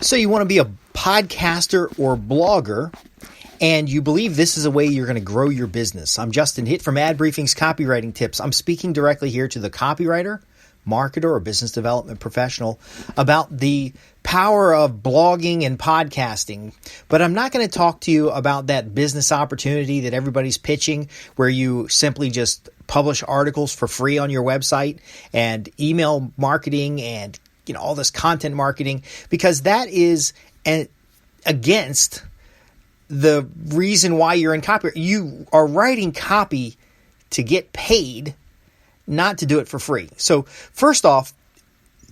So you want to be a podcaster or blogger, and you believe this is a way you're going to grow your business. I'm Justin Hitt from Ad Briefing's Copywriting Tips. I'm speaking directly here to the copywriter, marketer, or business development professional about the power of blogging and podcasting. But I'm not going to talk to you about that business opportunity that everybody's pitching, where you simply just publish articles for free on your website and email marketing and all this content marketing, because that is against the reason why you're in copy. You are writing copy to get paid, not to do it for free. So first off,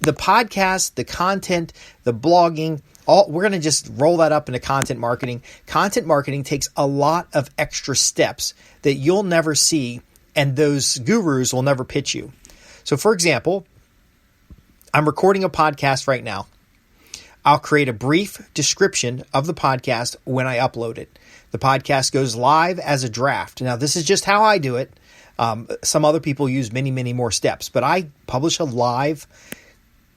the podcast, the content, the blogging, we're going to just roll that up into content marketing. Content marketing takes a lot of extra steps that you'll never see, and those gurus will never pitch you. So for example, I'm recording a podcast right now. I'll create a brief description of the podcast when I upload it. The podcast goes live as a draft. Now, this is just how I do it. Some other people use many, many more steps, but I publish a live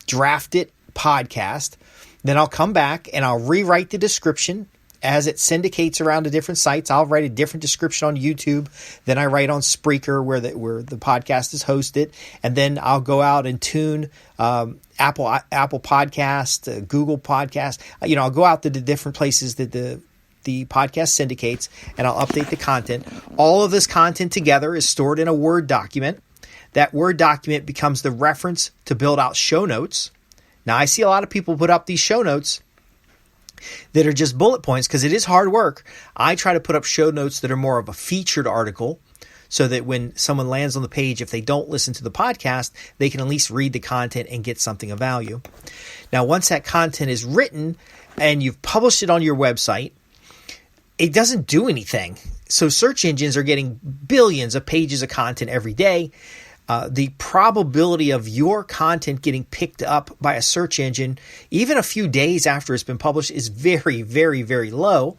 drafted podcast. Then I'll come back and I'll rewrite the description as it syndicates around to different sites. I'll write a different description on YouTube. Then I write on Spreaker where the podcast is hosted. And then I'll go out and tune Apple Podcast, Google Podcast. I'll go out to the different places that the podcast syndicates, and I'll update the content. All of this content together is stored in a Word document. That Word document becomes the reference to build out show notes. Now, I see a lot of people put up these show notes that are just bullet points because it is hard work. I try to put up show notes that are more of a featured article so that when someone lands on the page, if they don't listen to the podcast, they can at least read the content and get something of value. Now, once that content is written and you've published it on your website, it doesn't do anything. So search engines are getting billions of pages of content every day. The probability of your content getting picked up by a search engine, even a few days after it's been published, is very, very, very low.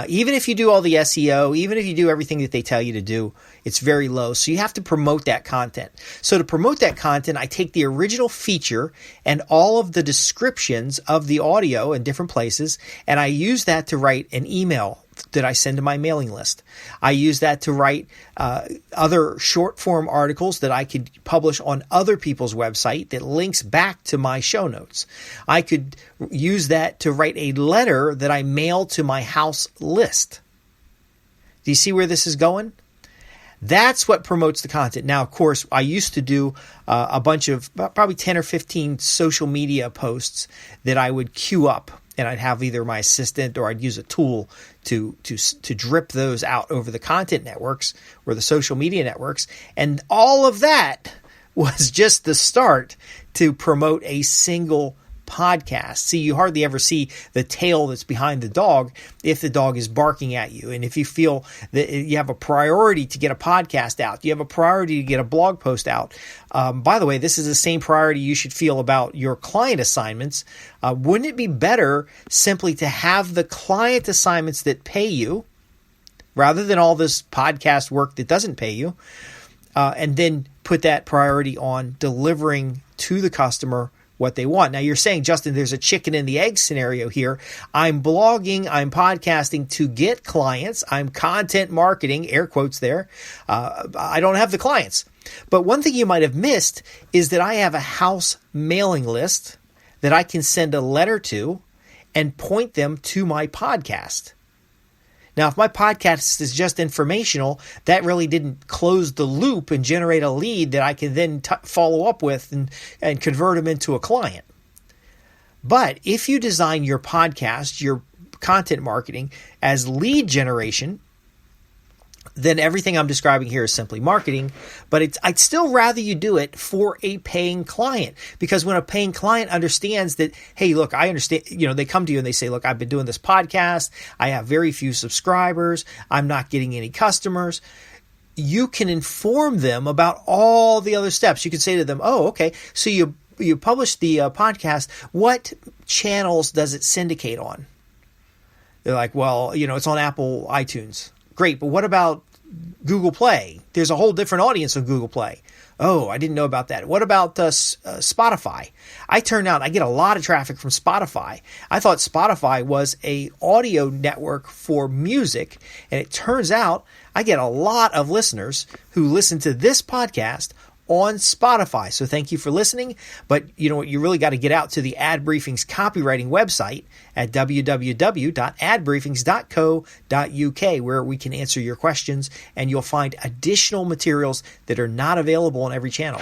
Even if you do all the SEO, even if you do everything that they tell you to do, it's very low. So you have to promote that content. So to promote that content, I take the original feature and all of the descriptions of the audio in different places, and I use that to write an email that I send to my mailing list. I use that to write other short form articles that I could publish on other people's website that links back to my show notes. I could use that to write a letter that I mail to my house list. Do you see where this is going? That's what promotes the content. Now, of course, I used to do a bunch of probably 10 or 15 social media posts that I would queue up. And I'd have either my assistant or I'd use a tool to drip those out over the content networks or the social media networks. And all of that was just the start to promote a single podcast. See, you hardly ever see the tail that's behind the dog if the dog is barking at you. And if you feel that you have a priority to get a podcast out, you have a priority to get a blog post out. By the way, this is the same priority you should feel about your client assignments. Wouldn't it be better simply to have the client assignments that pay you rather than all this podcast work that doesn't pay you, and then put that priority on delivering to the customer what they want? Now you're saying, Justin, there's a chicken and the egg scenario here. I'm blogging, I'm podcasting to get clients. I'm content marketing, air quotes there. I don't have the clients. But one thing you might have missed is that I have a house mailing list that I can send a letter to and point them to my podcast. Now, if my podcast is just informational, that really didn't close the loop and generate a lead that I can then follow up with and convert them into a client. But if you design your podcast, your content marketing as lead generation, then everything I'm describing here is simply marketing, but I'd still rather you do it for a paying client, because when a paying client understands that, hey, look, I understand, they come to you and they say, look, I've been doing this podcast. I have very few subscribers. I'm not getting any customers. You can inform them about all the other steps. You can say to them, oh, okay, so you publish the podcast. What channels does it syndicate on? They're like, well, it's on Apple iTunes. Great, but what about Google Play. There's a whole different audience on Google Play. Oh, I didn't know about that. What about Spotify? I get a lot of traffic from Spotify. I thought Spotify was a audio network for music, and it turns out I get a lot of listeners who listen to this podcast on Spotify. So thank you for listening. But you know what? You really got to get out to the Ad Briefings copywriting website at www.adbriefings.co.uk, where we can answer your questions, and you'll find additional materials that are not available on every channel.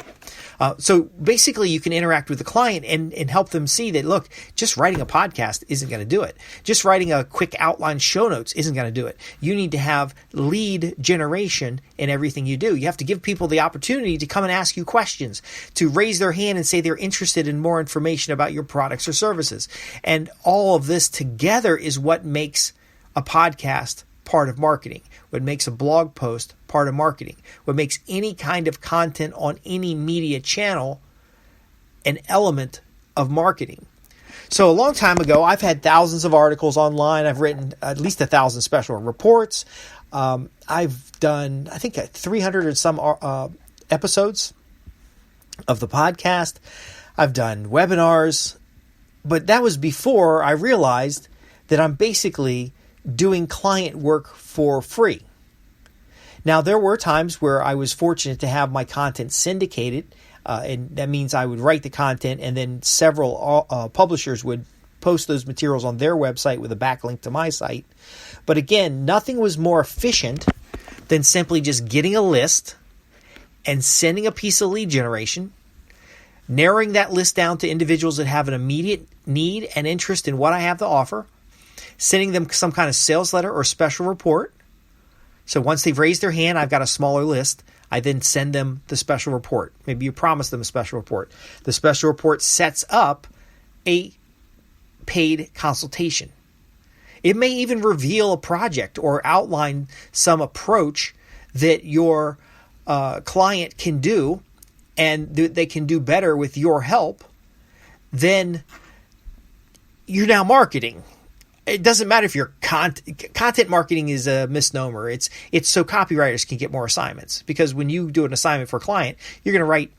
So basically, you can interact with the client and help them see that, look, just writing a podcast isn't going to do it. Just writing a quick outline show notes isn't going to do it. You need to have lead generation in everything you do. You have to give people the opportunity to come and ask you questions, to raise their hand and say they're interested in more information about your products or services. And all of this together is what makes a podcast part of marketing, what makes a blog post part of marketing, what makes any kind of content on any media channel an element of marketing. So a long time ago, I've had thousands of articles online. I've written at least 1,000 special reports. I've done, I think, 300 and some episodes of the podcast. I've done webinars, but that was before I realized that I'm basically doing client work for free. Now, there were times where I was fortunate to have my content syndicated, and that means I would write the content and then several publishers would post those materials on their website with a backlink to my site. But again, nothing was more efficient than simply just getting a list and sending a piece of lead generation, narrowing that list down to individuals that have an immediate need and interest in what I have to offer, sending them some kind of sales letter or special report. So once they've raised their hand, I've got a smaller list. I then send them the special report. Maybe you promise them a special report. The special report sets up a paid consultation. It may even reveal a project or outline some approach that your client can do and they can do better with your help. Then you're now marketing. It doesn't matter if your content marketing is a misnomer. It's so copywriters can get more assignments, because when you do an assignment for a client, you're going to write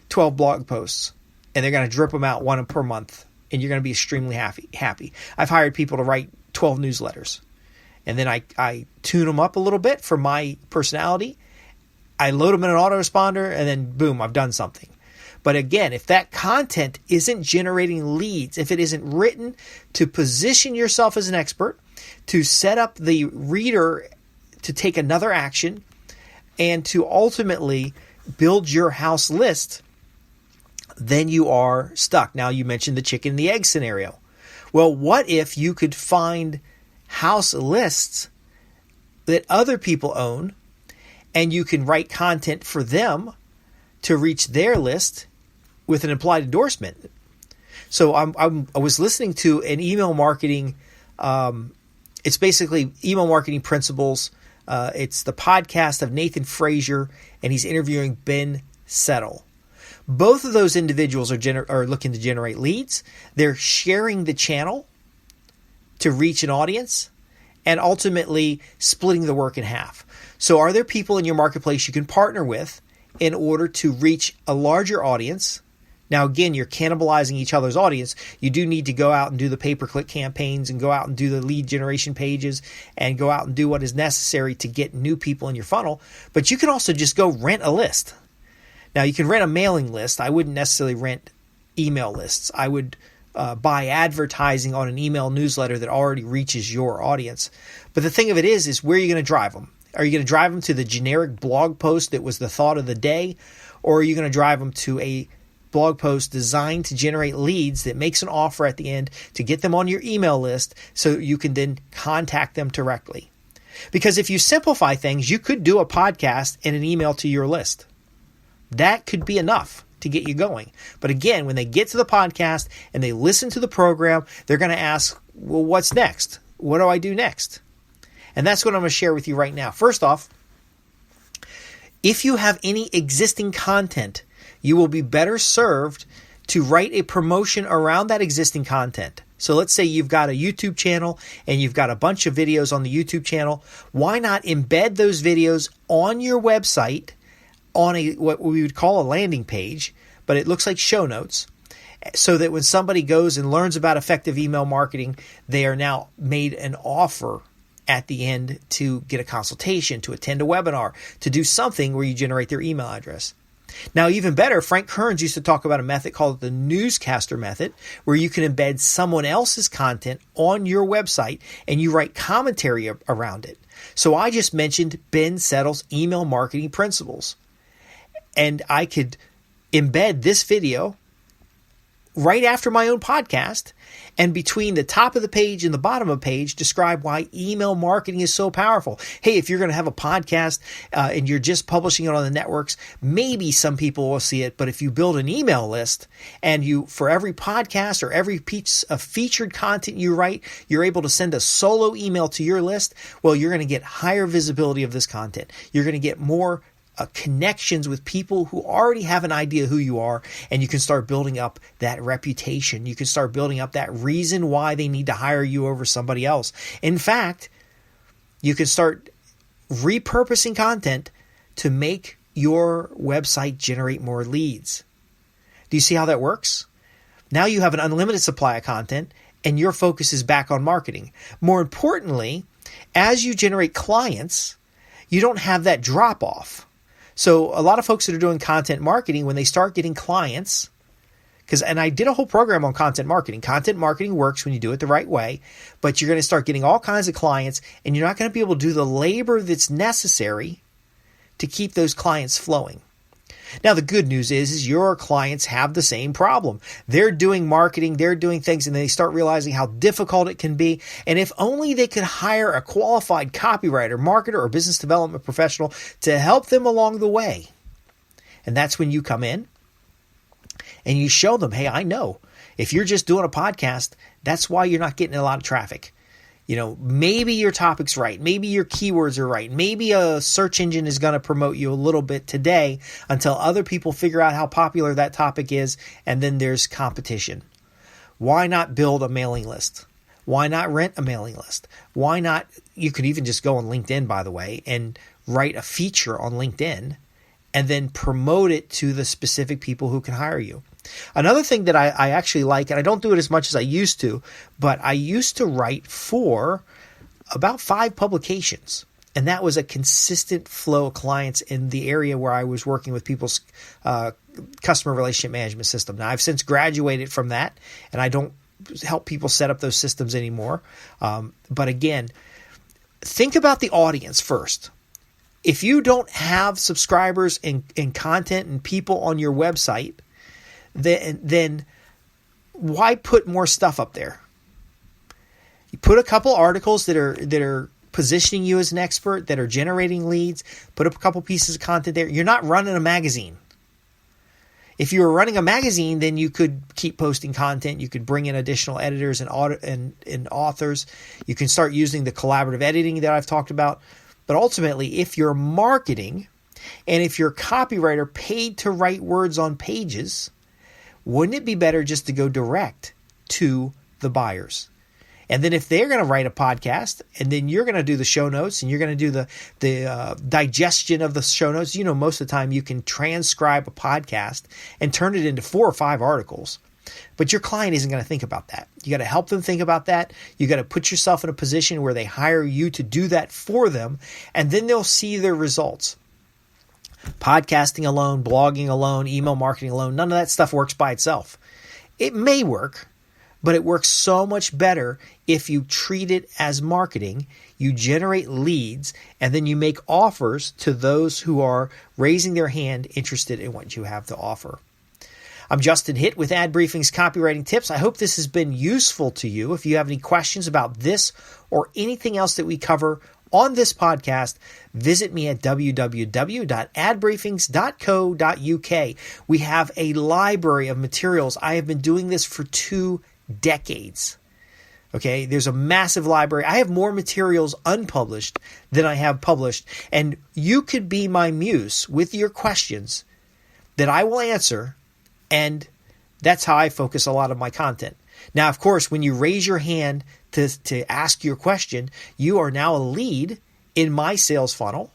12 blog posts and they're going to drip them out one per month, and you're going to be extremely happy. I've hired people to write 12 newsletters, and then I tune them up a little bit for my personality. I load them in an autoresponder, and then boom, I've done something. But again, if that content isn't generating leads, if it isn't written to position yourself as an expert, to set up the reader to take another action, and to ultimately build your house list, then you are stuck. Now, you mentioned the chicken and the egg scenario. Well, what if you could find house lists that other people own, and you can write content for them to reach their list with an implied endorsement? So I was listening to an email marketing. It's basically email marketing principles. It's the podcast of Nathan Frazier, and he's interviewing Ben Settle. Both of those individuals are looking to generate leads. They're sharing the channel to reach an audience, and ultimately splitting the work in half. So are there people in your marketplace you can partner with in order to reach a larger audience? Now, again, you're cannibalizing each other's audience. You do need to go out and do the pay-per-click campaigns and go out and do the lead generation pages and go out and do what is necessary to get new people in your funnel. But you can also just go rent a list. Now, you can rent a mailing list. I wouldn't necessarily rent email lists. I would buy advertising on an email newsletter that already reaches your audience. But the thing of it is where are you going to drive them? Are you going to drive them to the generic blog post that was the thought of the day? Or are you going to drive them to a blog post designed to generate leads that makes an offer at the end to get them on your email list so you can then contact them directly? Because if you simplify things, you could do a podcast and an email to your list. That could be enough to get you going. But again, when they get to the podcast and they listen to the program, they're going to ask, well, what's next? What do I do next? And that's what I'm going to share with you right now. First off, if you have any existing content, you will be better served to write a promotion around that existing content. So let's say you've got a YouTube channel and you've got a bunch of videos on the YouTube channel. Why not embed those videos on your website on what we would call a landing page, but it looks like show notes, so that when somebody goes and learns about effective email marketing, they are now made an offer at the end to get a consultation, to attend a webinar, to do something where you generate their email address. Now, even better, Frank Kearns used to talk about a method called the newscaster method, where you can embed someone else's content on your website and you write commentary around it. So I just mentioned Ben Settle's email marketing principles, and I could embed this video right after my own podcast, and between the top of the page and the bottom of the page, describe why email marketing is so powerful. Hey, if you're going to have a podcast and you're just publishing it on the networks, maybe some people will see it. But if you build an email list and you, for every podcast or every piece of featured content you write, you're able to send a solo email to your list, well, you're going to get higher visibility of this content. You're going to get more connections with people who already have an idea who you are, and you can start building up that reputation. You can start building up that reason why they need to hire you over somebody else. In fact, you can start repurposing content to make your website generate more leads. Do you see how that works? Now you have an unlimited supply of content, and your focus is back on marketing. More importantly, as you generate clients, you don't have that drop off. So a lot of folks that are doing content marketing, when they start getting clients, and I did a whole program on content marketing. Content marketing works when you do it the right way, but you're going to start getting all kinds of clients, and you're not going to be able to do the labor that's necessary to keep those clients flowing. Now, the good news is your clients have the same problem. They're doing marketing, they're doing things, and they start realizing how difficult it can be. And if only they could hire a qualified copywriter, marketer, or business development professional to help them along the way. And that's when you come in and you show them, hey, I know if you're just doing a podcast, that's why you're not getting a lot of traffic. You know, maybe your topic's right. Maybe your keywords are right. Maybe a search engine is going to promote you a little bit today until other people figure out how popular that topic is, and then there's competition. Why not build a mailing list? Why not rent a mailing list? Why not, you could even just go on LinkedIn, by the way, and write a feature on LinkedIn and then promote it to the specific people who can hire you. Another thing that I actually like, and I don't do it as much as I used to, but I used to write for about 5 publications. And that was a consistent flow of clients in the area where I was working with people's customer relationship management system. Now, I've since graduated from that, and I don't help people set up those systems anymore. But again, think about the audience first. If you don't have subscribers and content and people on your website, then why put more stuff up there? You put a couple articles that are positioning you as an expert, that are generating leads. Put up a couple pieces of content there. You're not running a magazine. If you were running a magazine, then you could keep posting content. You could bring in additional editors and authors. You can start using the collaborative editing that I've talked about. But ultimately, if you're marketing and if you're a copywriter paid to write words on pages, wouldn't it be better just to go direct to the buyers? And then if they're going to write a podcast, and then you're going to do the show notes, and you're going to do the digestion of the show notes, you know, most of the time you can transcribe a podcast and turn it into 4 or 5 articles. But your client isn't going to think about that. You got to help them think about that. You got to put yourself in a position where they hire you to do that for them, and then they'll see their results. Podcasting alone, blogging alone, email marketing alone, none of that stuff works by itself. It may work, but it works so much better if you treat it as marketing, you generate leads, and then you make offers to those who are raising their hand interested in what you have to offer. I'm Justin Hitt with Ad Briefing's Copywriting Tips. I hope this has been useful to you. If you have any questions about this or anything else that we cover on this podcast, visit me at www.adbriefings.co.uk. We have a library of materials. I have been doing this for 2 decades. Okay, there's a massive library. I have more materials unpublished than I have published, and you could be my muse with your questions that I will answer, and that's how I focus a lot of my content. Now, of course, when you raise your hand to ask your question, you are now a lead in my sales funnel.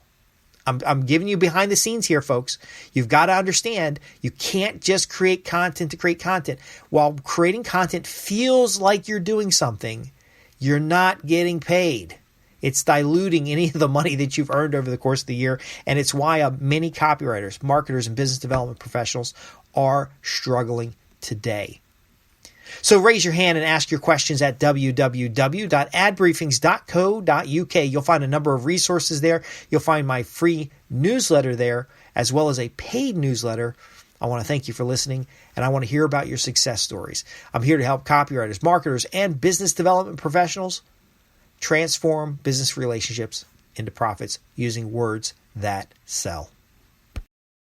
I'm giving you behind the scenes here, folks. You've got to understand, you can't just create content to create content. While creating content feels like you're doing something, you're not getting paid. It's diluting any of the money that you've earned over the course of the year. And it's why many copywriters, marketers, and business development professionals are struggling today. So raise your hand and ask your questions at www.adbriefings.co.uk. You'll find a number of resources there. You'll find my free newsletter there, as well as a paid newsletter. I want to thank you for listening, and I want to hear about your success stories. I'm here to help copywriters, marketers, and business development professionals transform business relationships into profits using words that sell.